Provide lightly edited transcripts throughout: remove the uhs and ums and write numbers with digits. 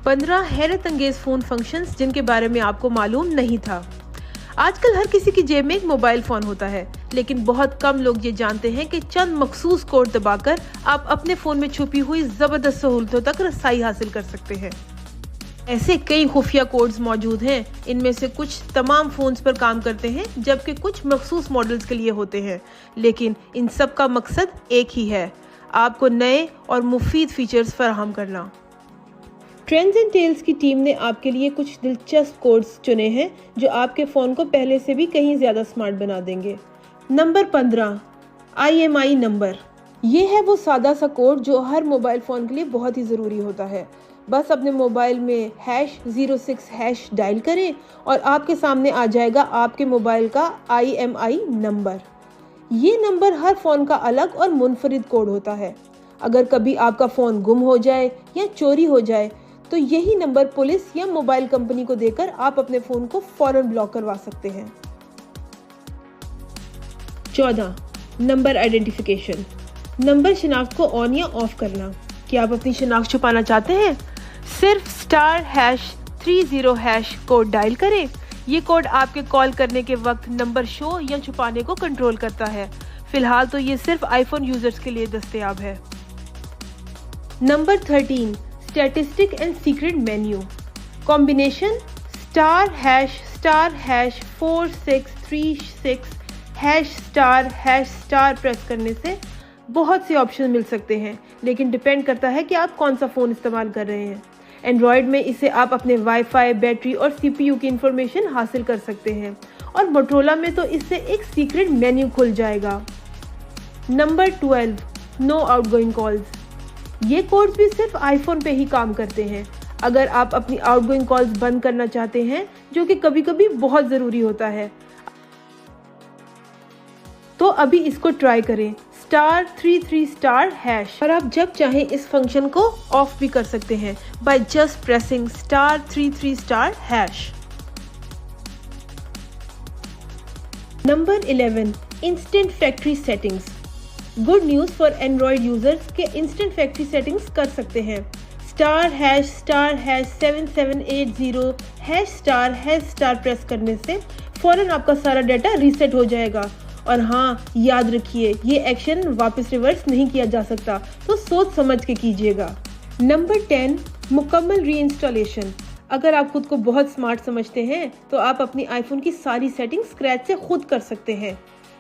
15 हैरत अंगेज phone functions जिनके बारे में आपको मालूम नहीं था। आजकल हर किसी की जेब में एक मोबाइल फ़ोन होता है, लेकिन बहुत कम लोग ये जानते हैं कि चंद मखसूस कोड दबाकर आप अपने फ़ोन में छुपी हुई ज़बरदस्त सहूलतों तक रसाई हासिल कर सकते हैं। ऐसे कई खुफिया कोड्स मौजूद हैं। इनमें से कुछ तमाम फ़ोन्स पर काम करते हैं, जबकि कुछ मखसूस मॉडल्स के लिए होते हैं। लेकिन इन सब का मकसद एक ही है, आपको नए और मुफीद फीचर्स फराहम करना। ट्रेंड्स एंड टेल्स की टीम ने आपके लिए कुछ दिलचस्प कोड्स चुने हैं जो आपके फ़ोन को पहले से भी कहीं ज़्यादा स्मार्ट बना देंगे। Number 15, IMEI number. ये है वो सादा सा कोड जो हर मोबाइल फ़ोन के लिए बहुत ही ज़रूरी होता है। बस अपने मोबाइल में #06# डायल करें और आपके सामने आ जाएगा आपके मोबाइल का IMEI नंबर। ये नंबर हर फ़ोन का अलग और मुनफरिद कोड होता है। अगर कभी आपका फ़ोन गुम हो जाए या चोरी हो जाए तो यही नंबर पुलिस या मोबाइल कंपनी को देकर आप अपने फ़ोन को फौरन ब्लॉक करवा सकते हैं। 14, नंबर आइडेंटिफिकेशन। नंबर शिनाख्त को ऑन या ऑफ करना। क्या आप अपनी शिनाख्त छुपाना चाहते हैं? सिर्फ *#30# कोड डायल करें। ये कोड आपके कॉल करने के वक्त नंबर शो या छुपाने को कंट्रोल करता है। फिलहाल तो ये सिर्फ आईफोन यूजर्स के लिए दस्तयाब है। Number 13, statistic and secret menu. Combination *#4636#* press करने से बहुत से ऑप्शन मिल सकते हैं, लेकिन डिपेंड करता है कि आप कौन सा फ़ोन इस्तेमाल कर रहे हैं। एंड्रॉयड में इसे आप अपने वाईफाई, बैटरी और CPU की इंफॉर्मेशन हासिल कर सकते हैं, और मोटरोला में तो इससे एक सीक्रेट मेन्यू खुल जाएगा। Number 12, no outgoing calls. ये कोड्स भी सिर्फ आईफोन पे ही काम करते हैं। अगर आप अपनी आउटगोइंग कॉल्स बंद करना चाहते हैं, जो कि कभी-कभी बहुत ज़रूरी होता है, तो अभी इसको ट्राई करें *33* और आप जब चाहें इस फंक्शन को ऑफ भी कर सकते हैं by just pressing *33*#। Number 11, instant factory settings. Good news for Android users के इंस्टेंट फैक्ट्री सेटिंग्स कर सकते हैं। *#7780# प्रेस करने से फ़ौरन आपका सारा डाटा रीसेट हो जाएगा। और हाँ, याद रखिए, ये एक्शन वापस रिवर्स नहीं किया जा सकता, तो सोच समझ के कीजिएगा। नंबर 10, मुकम्मल रीइंस्टॉलेशन। अगर आप खुद को बहुत स्मार्ट समझते हैं तो आप अपनी आईफोन की सारी सेटिंग स्क्रैच से खुद कर सकते हैं।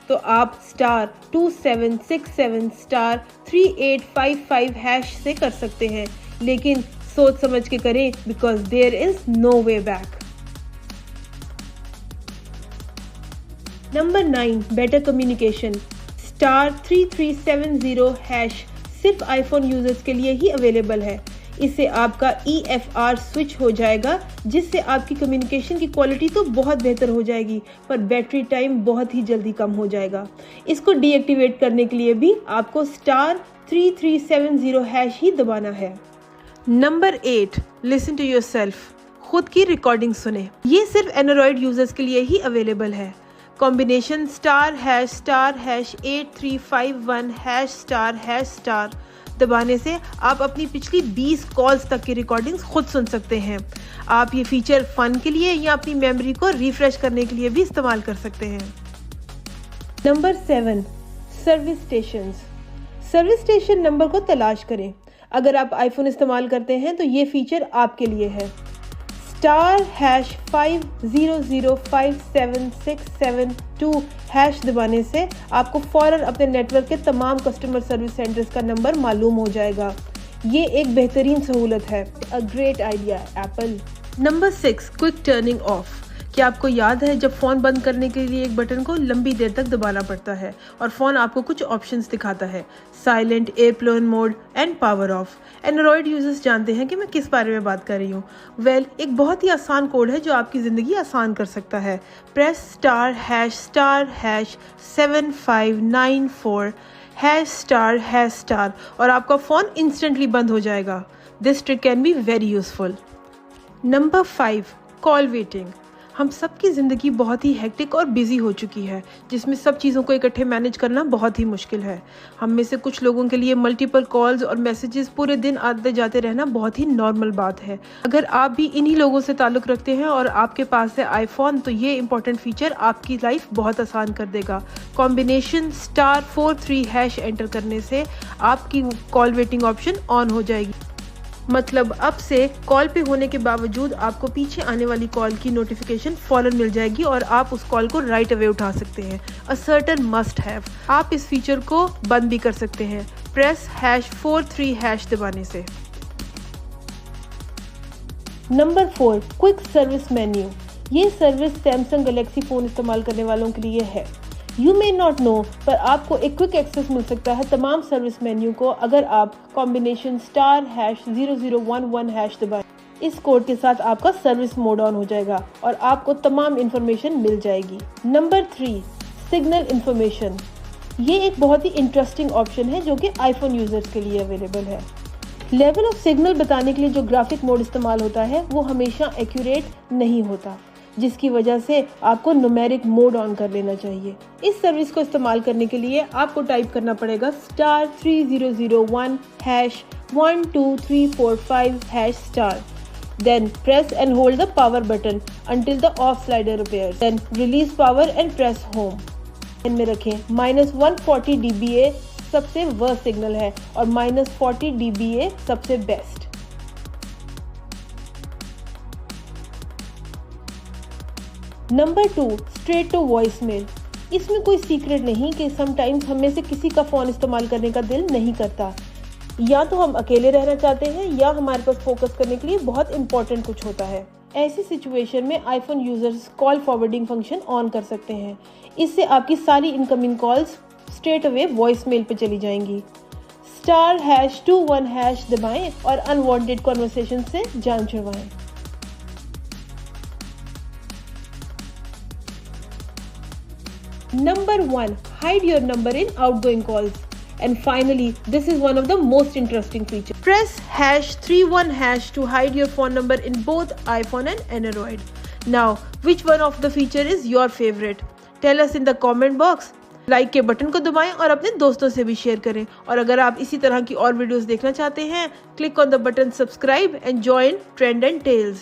तो आप *2767*3855# से कर सकते हैं, लेकिन सोच समझ के करें, because there is no way back. Number 9, better communication. *3370# सिर्फ आईफोन यूजर्स के लिए ही अवेलेबल है। इससे आपका EFR स्विच हो जाएगा, जिससे आपकी कम्युनिकेशन की क्वालिटी तो बहुत बेहतर हो जाएगी, पर बैटरी टाइम बहुत ही जल्दी कम हो जाएगा। इसको डीएक्टिवेट करने के लिए भी आपको *3370# ही दबाना है। Number 8, listen to yourself. खुद की रिकॉर्डिंग सुने। ये सिर्फ एंड्रॉयड यूजर्स के लिए ही अवेलेबल है। कॉम्बिनेशन ***8351# दबाने से आप अपनी पिछली 20 कॉल्स तक की रिकॉर्डिंग्स खुद सुन सकते हैं। आप ये फीचर फन के लिए या अपनी मेमोरी को रिफ्रेश करने के लिए भी इस्तेमाल कर सकते हैं। Number 7, service stations. Service station number को तलाश करें। अगर आप आईफोन इस्तेमाल करते हैं तो ये फीचर आपके लिए है। *50057672# दबाने से आपको फ़ौरन अपने नेटवर्क के तमाम कस्टमर सर्विस सेंटर्स का नंबर मालूम हो जाएगा। ये एक बेहतरीन सहूलत है। A great idea Apple. Number 6, quick turning of. क्या आपको याद है जब फ़ोन बंद करने के लिए एक बटन को लंबी देर तक दबाना पड़ता है और फ़ोन आपको कुछ ऑप्शंस दिखाता है? Silent, airplane mode and power of. Android users जानते हैं कि मैं किस बारे में बात कर रही हूँ। एक बहुत ही आसान कोड है जो आपकी ज़िंदगी आसान कर सकता है। प्रेस ***7594# और आपका फ़ोन इंस्टेंटली बंद हो जाएगा। This trick can be very useful. Number 5, call waiting. हम सबकी ज़िंदगी बहुत ही हेक्टिक और बिजी हो चुकी है, जिसमें सब चीज़ों को इकट्ठे मैनेज करना बहुत ही मुश्किल है। हम में से कुछ लोगों के लिए मल्टीपल कॉल्स और मैसेजेस पूरे दिन आते जाते रहना बहुत ही नॉर्मल बात है। अगर आप भी इन्हीं लोगों से ताल्लुक़ रखते हैं और आपके पास है आईफोन, तो ये इंपॉर्टेंट फीचर आपकी लाइफ बहुत आसान कर देगा। कॉम्बिनेशन *43# एंटर करने से आपकी कॉल वेटिंग ऑप्शन ऑन हो जाएगी। मतलब अब से कॉल पे होने के बावजूद आपको पीछे आने वाली कॉल की नोटिफिकेशन फौरन मिल जाएगी और आप उस कॉल को राइट अवे उठा सकते हैं। A certain must have. आप इस फीचर को बंद भी कर सकते हैं प्रेस #43# दबाने से। Number 4, quick service menu. ये सर्विस सैमसंग गैलेक्सी फ़ोन इस्तेमाल करने वालों के लिए है। यू मे नॉट नो, पर आपको एक क्विक एक्सेस मिल सकता है तमाम सर्विस मेन्यू को अगर आप कॉम्बिनेशन *0011# दबाएं। इस कोड के साथ आपका सर्विस मोड ऑन हो जाएगा और आपको तमाम इन्फॉर्मेशन मिल जाएगी। Number 3, signal information. ये एक बहुत ही इंटरेस्टिंग ऑप्शन है जो कि आईफोन यूजर्स के लिए अवेलेबल है। लेवल ऑफ सिग्नल बताने के लिए जो ग्राफिक मोड इस्तेमाल होता है वो हमेशा एक्यूरेट नहीं होता, जिसकी वजह से आपको न्यूमेरिक मोड ऑन कर लेना चाहिए। इस सर्विस को इस्तेमाल करने के लिए आपको टाइप करना पड़ेगा *3001#12345#. Then press and hold the power button until the off slider appears. Then release power and press home. इनमें रखें -140 dBA सबसे वर्स्ट सिग्नल है और -40 dBA सबसे best. Number 2, straight to voice mail. इसमें कोई सीक्रेट नहीं कि समटाइम्स हम में से किसी का फ़ोन इस्तेमाल करने का दिल नहीं करता। या तो हम अकेले रहना चाहते हैं या हमारे पास फोकस करने के लिए बहुत इंपॉर्टेंट कुछ होता है। ऐसी सिचुएशन में iPhone users call forwarding function on कर सकते हैं। इससे आपकी सारी incoming calls straight away voice mail पे चली जाएंगी। *21# दबाएं और अनवांटेड कॉन्वर्सेशन से जान छुड़वाएं। Number 1, hide your number in outgoing calls. And finally, this is one of the most interesting features. Press #31# to hide your phone number in both iPhone and Android. Now, which one of the feature is your favorite? Tell us in the comment box. Like के button को दबाएं और अपने दोस्तों से भी share करें। और अगर आप इसी तरह की और वीडियोस देखना चाहते हैं, click on the button subscribe and join Trend and tales.